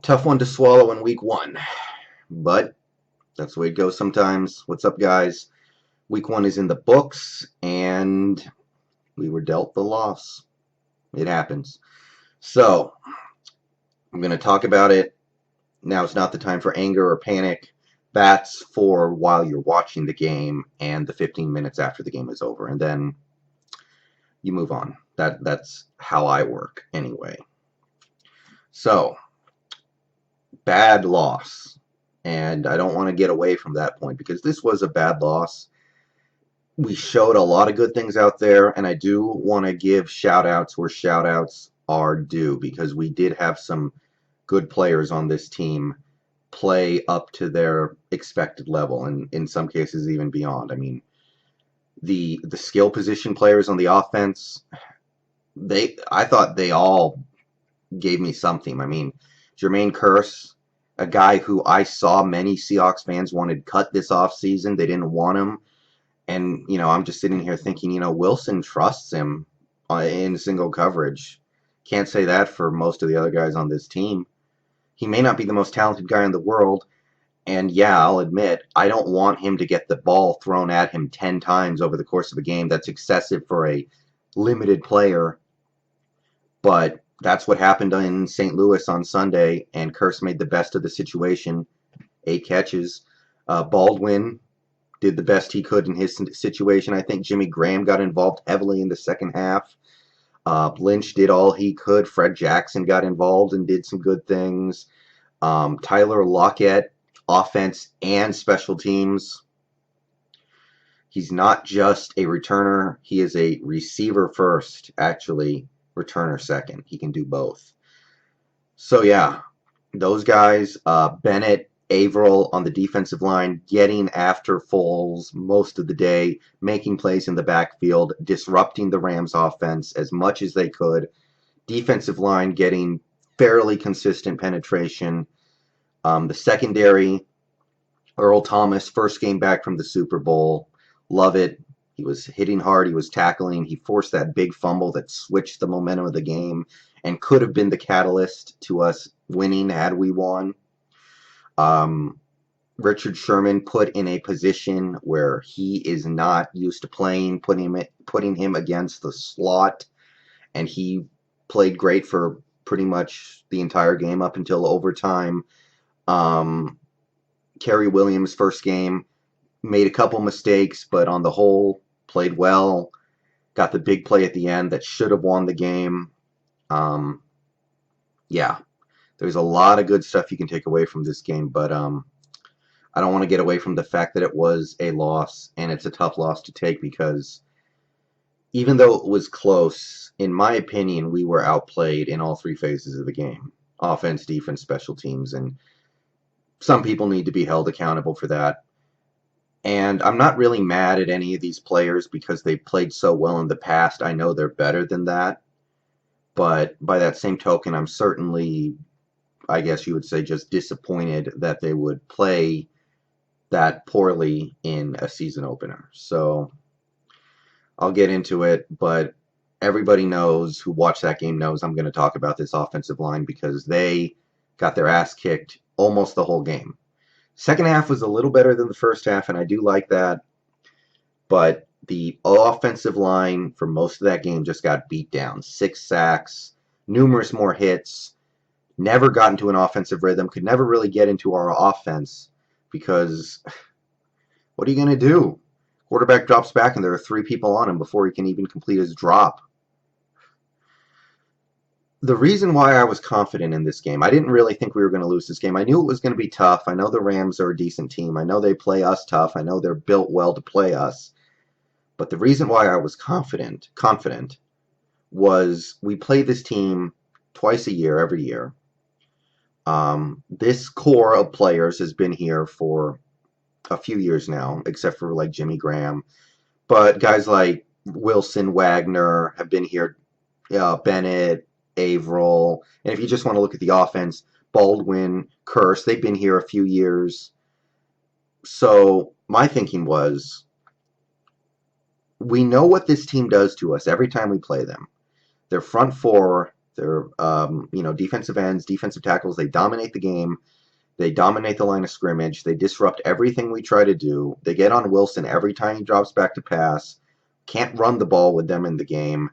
Tough one to swallow in week one, but that's the way it goes sometimes. What's up, guys? Week one is in the books, and we were dealt the loss. It happens. So, I'm going to talk about it. Now is not the time for anger or panic. That's for while you're watching the game and the 15 minutes after the game is over, and then you move on. That's how I work anyway. So, bad loss. And I don't want to get away from that point because this was a bad loss. We showed a lot of good things out there, and I do want to give shout outs where shout outs are due because we did have some good players on this team play up to their expected level, and in some cases even beyond. I mean, the skill position players on the offense, I thought they all gave me something. I mean, Jermaine Kearse, a guy who I saw many Seahawks fans wanted cut this offseason. They didn't want him. And, I'm just sitting here thinking, Wilson trusts him in single coverage. Can't say that for most of the other guys on this team. He may not be the most talented guy in the world. And yeah, I'll admit, I don't want him to get the ball thrown at him 10 times over the course of a game. That's excessive for a limited player. But that's what happened in St. Louis on Sunday, and Kearse made the best of the situation. 8 catches. Baldwin did the best he could in his situation. I think Jimmy Graham got involved heavily in the second half. Lynch did all he could. Fred Jackson got involved and did some good things. Tyler Lockett, offense and special teams. He's not just a returner. He is a receiver first, actually. Returner second. He can do both. So, yeah, those guys, Bennett, Averill on the defensive line, getting after Foles most of the day, making plays in the backfield, disrupting the Rams offense as much as they could. Defensive line getting fairly consistent penetration. The secondary, Earl Thomas, first game back from the Super Bowl. Love it. He was hitting hard. He was tackling. He forced that big fumble that switched the momentum of the game and could have been the catalyst to us winning had we won. Richard Sherman put in a position where he is not used to playing, putting him against the slot, and he played great for pretty much the entire game up until overtime. Kerry Williams' first game made a couple mistakes, but on the whole, played well. Got the big play at the end that should have won the game. Yeah, there's a lot of good stuff you can take away from this game, but I don't want to get away from the fact that it was a loss, and it's a tough loss to take because even though it was close, in my opinion, we were outplayed in all 3 phases of the game. Offense, defense, special teams, and some people need to be held accountable for that. And I'm not really mad at any of these players because they played so well in the past. I know they're better than that. But by that same token, I'm certainly, I guess you would say, just disappointed that they would play that poorly in a season opener. So I'll get into it, but everybody knows who watched that game knows I'm going to talk about this offensive line because they got their ass kicked almost the whole game. Second half was a little better than the first half, and I do like that. But the offensive line for most of that game just got beat down. 6 sacks, numerous more hits, never got into an offensive rhythm, could never really get into our offense because what are you going to do? Quarterback drops back and there are 3 people on him before he can even complete his drop. The reason why I was confident in this game, I didn't really think we were going to lose this game. I knew it was going to be tough. I know the Rams are a decent team. I know they play us tough. I know they're built well to play us. But the reason why I was confident was we play this team twice a year, every year. This core of players has been here for a few years now, except for like Jimmy Graham. But guys like Wilson, Wagner have been here, Bennett, Averill, and if you just want to look at the offense, Baldwin, Kearse, they've been here a few years. So my thinking was, we know what this team does to us every time we play them. Their front 4 They're, defensive ends, defensive tackles. They dominate the game. They dominate the line of scrimmage. They disrupt everything we try to do. They get on Wilson every time he drops back to pass. Can't run the ball with them in the game.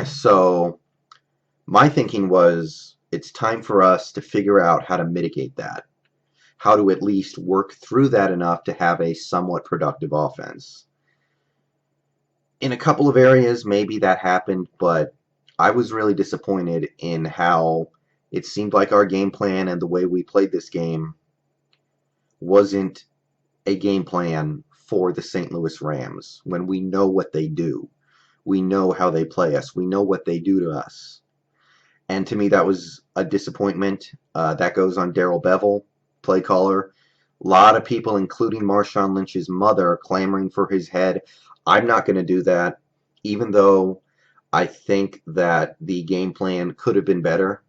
So my thinking was it's time for us to figure out how to mitigate that, how to at least work through that enough to have a somewhat productive offense. In a couple of areas, maybe that happened, but I was really disappointed in how it seemed like our game plan and the way we played this game wasn't a game plan for the St. Louis Rams when we know what they do. We know how they play us. We know what they do to us. And to me, that was a disappointment. That goes on Darrell Bevell, play caller. A lot of people, including Marshawn Lynch's mother, clamoring for his head. I'm not going to do that, even though I think that the game plan could have been better.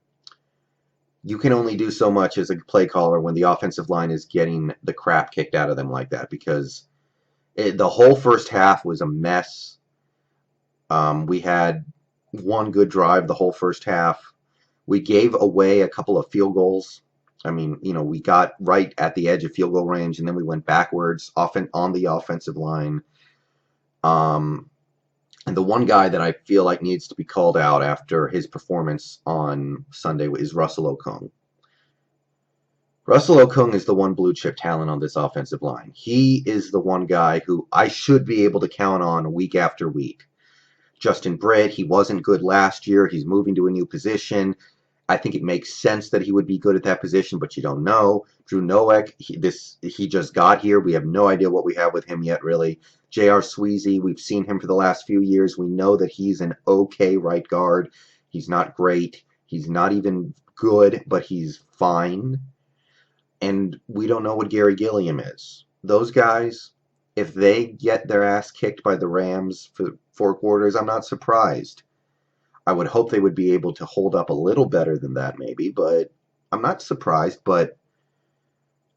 You can only do so much as a play caller when the offensive line is getting the crap kicked out of them like that, because the whole first half was a mess. We had one good drive the whole first half. We gave away a couple of field goals. I mean, we got right at the edge of field goal range, and then we went backwards often on the offensive line. And the one guy that I feel like needs to be called out after his performance on Sunday is Russell Okung. Russell Okung is the one blue chip talent on this offensive line. He is the one guy who I should be able to count on week after week. Justin Britt, he wasn't good last year. He's moving to a new position. I think it makes sense that he would be good at that position, but you don't know. Drew Nowak, he just got here. We have no idea what we have with him yet, really. J.R. Sweezy, we've seen him for the last few years. We know that he's an okay right guard. He's not great. He's not even good, but he's fine. And we don't know what Gary Gilliam is. Those guys, if they get their ass kicked by the Rams for 4 quarters, I'm not surprised. I would hope they would be able to hold up a little better than that, maybe, but I'm not surprised. But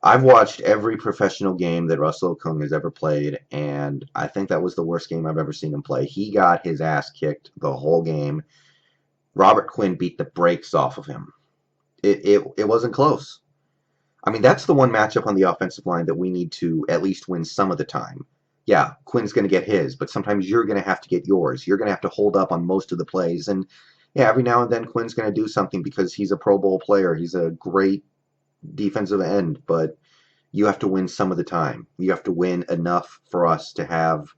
I've watched every professional game that Russell Okung has ever played, and I think that was the worst game I've ever seen him play. He got his ass kicked the whole game. Robert Quinn beat the brakes off of him. It wasn't close. I mean, that's the one matchup on the offensive line that we need to at least win some of the time. Yeah, Quinn's going to get his, but sometimes you're going to have to get yours. You're going to have to hold up on most of the plays. And yeah, every now and then Quinn's going to do something because he's a Pro Bowl player. He's a great defensive end, but you have to win some of the time. You have to win enough for us to have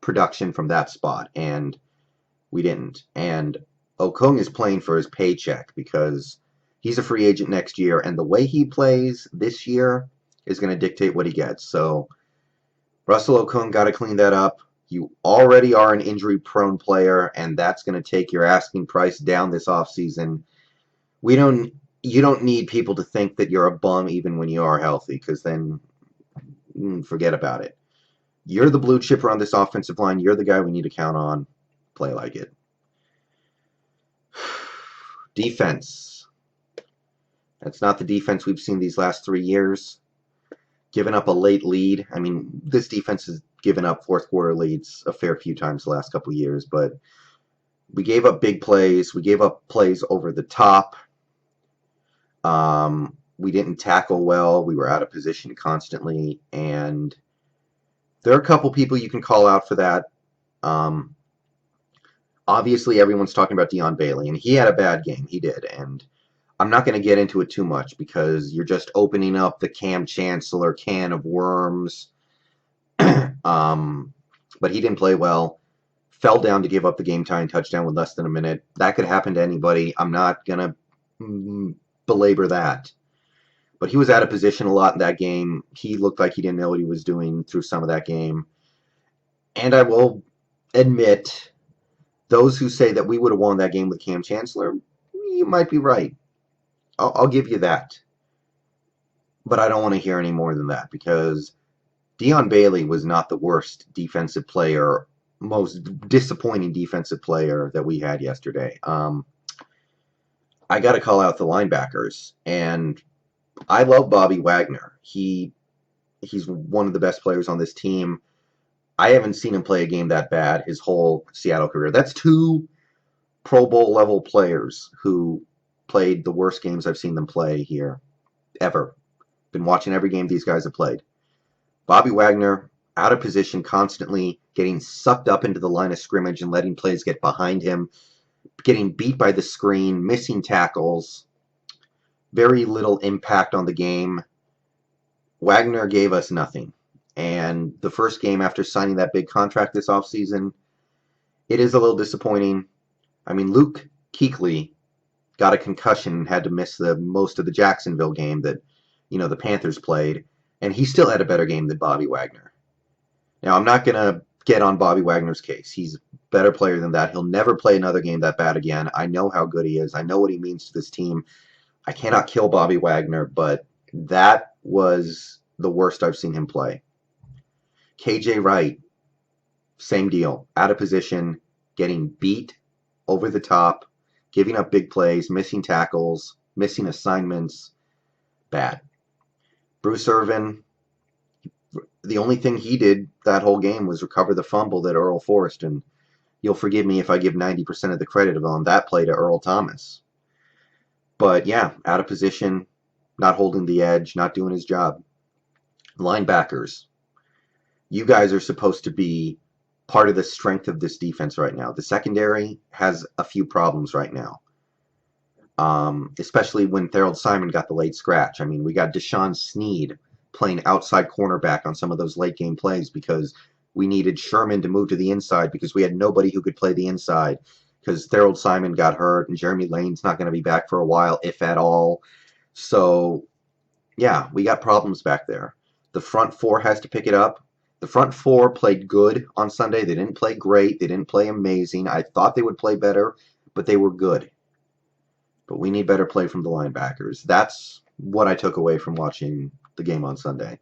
production from that spot, and we didn't. And Okung is playing for his paycheck because he's a free agent next year, and the way he plays this year is going to dictate what he gets. So Russell Okung got to clean that up. You already are an injury-prone player, and that's going to take your asking price down this offseason. You don't need people to think that you're a bum even when you are healthy, because then forget about it. You're the blue chipper on this offensive line. You're the guy we need to count on. Play like it. Defense. That's not the defense we've seen these last 3 years. Giving up a late lead. I mean, this defense has given up fourth quarter leads a fair few times the last couple of years, but we gave up big plays. We gave up plays over the top. We didn't tackle well. We were out of position constantly, and there are a couple people you can call out for that. Obviously, everyone's talking about Dion Bailey, and he had a bad game. He did, and I'm not going to get into it too much because you're just opening up the Cam Chancellor can of worms. But he didn't play well. Fell down to give up the game-tying touchdown with less than a minute. That could happen to anybody. I'm not going to belabor that. But he was out of position a lot in that game. He looked like he didn't know what he was doing through some of that game. And I will admit, those who say that we would have won that game with Cam Chancellor, you might be right. I'll give you that. But I don't want to hear any more than that because Dion Bailey was not the worst defensive player, most disappointing defensive player that we had yesterday. I got to call out the linebackers, and I love Bobby Wagner. He's one of the best players on this team. I haven't seen him play a game that bad his whole Seattle career. That's two Pro Bowl level players who played the worst games I've seen them play here ever. Been watching every game these guys have played. Bobby Wagner, out of position constantly, getting sucked up into the line of scrimmage and letting plays get behind him, getting beat by the screen, missing tackles, very little impact on the game. Wagner gave us nothing. And the first game after signing that big contract this offseason, it is a little disappointing. I mean, Luke Kuechly got a concussion and had to miss the most of the Jacksonville game that, the Panthers played, and he still had a better game than Bobby Wagner. Now, I'm not going to get on Bobby Wagner's case. He's a better player than that. He'll never play another game that bad again. I know how good he is. I know what he means to this team. I cannot kill Bobby Wagner, but that was the worst I've seen him play. KJ Wright, same deal. Out of position, getting beat over the top, giving up big plays, missing tackles, missing assignments. Bad. Bruce Irvin, the only thing he did that whole game was recover the fumble that Earl forced, and you'll forgive me if I give 90% of the credit on that play to Earl Thomas. But yeah, out of position, not holding the edge, not doing his job. Linebackers, you guys are supposed to be part of the strength of this defense right now. The secondary has a few problems right now, especially when Thorold Simon got the late scratch. I mean, we got Deshaun Sneed playing outside cornerback on some of those late game plays because we needed Sherman to move to the inside because we had nobody who could play the inside because Thorold Simon got hurt and Jeremy Lane's not going to be back for a while, if at all. So, yeah, we got problems back there. The front four has to pick it up. The front four played good on Sunday. They didn't play great. They didn't play amazing. I thought they would play better, but they were good. But we need better play from the linebackers. That's what I took away from watching the game on Sunday.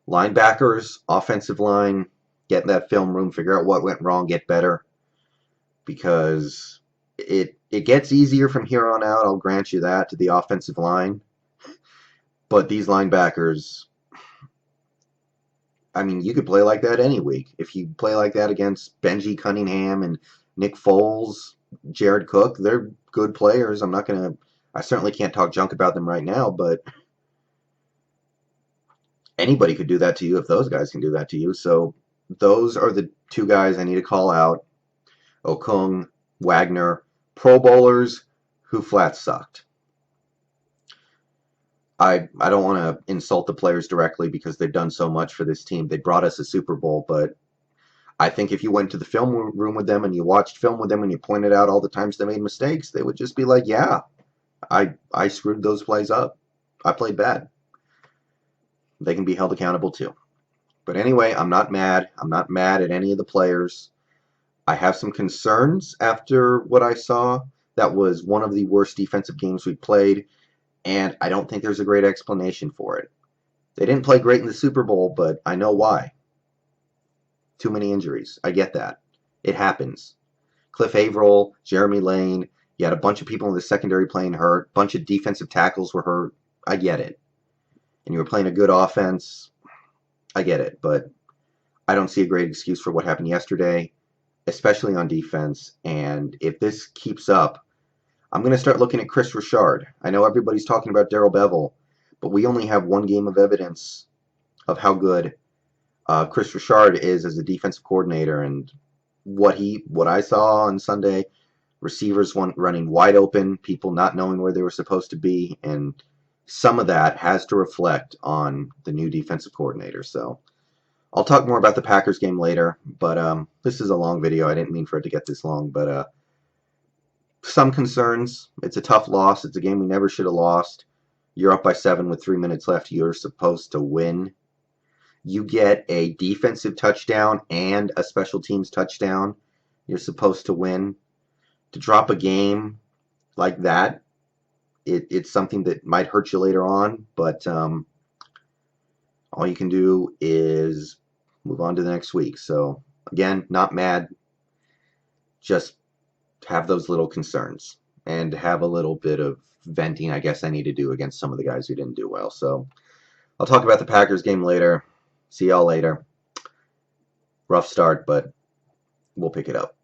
Linebackers, offensive line, get in that film room, figure out what went wrong, get better. Because it gets easier from here on out, I'll grant you that, to the offensive line. But these linebackers, I mean, you could play like that any week. If you play like that against Benji Cunningham and Nick Foles, Jared Cook, they're good players. I certainly can't talk junk about them right now, but anybody could do that to you if those guys can do that to you. So those are the two guys I need to call out. Okung, Wagner, Pro Bowlers who flat sucked. I don't want to insult the players directly because they've done so much for this team. They brought us a Super Bowl, but I think if you went to the film room with them and you watched film with them and you pointed out all the times they made mistakes, they would just be like, yeah, I screwed those plays up. I played bad. They can be held accountable too. But anyway, I'm not mad. I'm not mad at any of the players. I have some concerns after what I saw. That was one of the worst defensive games we played, and I don't think there's a great explanation for it. They didn't play great in the Super Bowl, but I know why. Too many injuries. I get that. It happens. Cliff Averill, Jeremy Lane, you had a bunch of people in the secondary playing hurt, a bunch of defensive tackles were hurt. I get it. And you were playing a good offense. I get it, but I don't see a great excuse for what happened yesterday, especially on defense. And if this keeps up, I'm going to start looking at Chris Richard. I know everybody's talking about Darrell Bevell, but we only have one game of evidence of how good Chris Richard is as a defensive coordinator. And what I saw on Sunday, receivers running wide open, people not knowing where they were supposed to be, and some of that has to reflect on the new defensive coordinator. So I'll talk more about the Packers game later, but this is a long video. I didn't mean for it to get this long, but some concerns. It's a tough loss. It's a game we never should have lost. You're up by 7 with 3 minutes left. You're supposed to win. You get a defensive touchdown and a special teams touchdown. You're supposed to win. To drop a game like that, it's something that might hurt you later on, but all you can do is move on to the next week. So, again, not mad. Just have those little concerns and have a little bit of venting, I guess I need to do against some of the guys who didn't do well. So, I'll talk about the Packers game later. See y'all later. Rough start, but we'll pick it up.